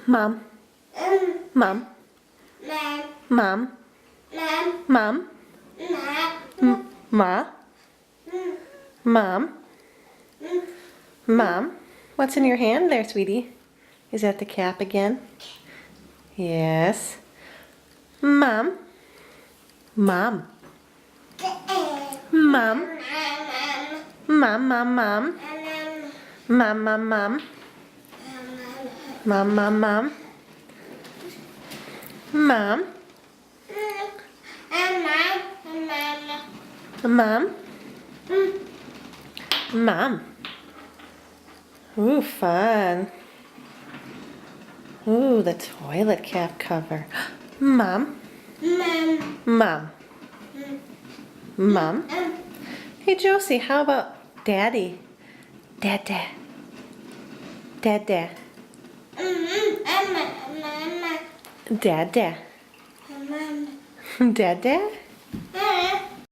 Mom. Mom. Mom. Mom. Ma. Mom. Mom. What's in your hand there, sweetie? Is that the cap again? Yes. Mom. Mom. Mom. Mom, mom, mom. Mom, mom, mom. Mom, mom, mom. Mom. Mom. Mom. Ooh, fun. Ooh, the toilet cap cover. Mom. Mom. Mom. Hey, Josie, how about Daddy? Dada. Dada. Dada. Dada.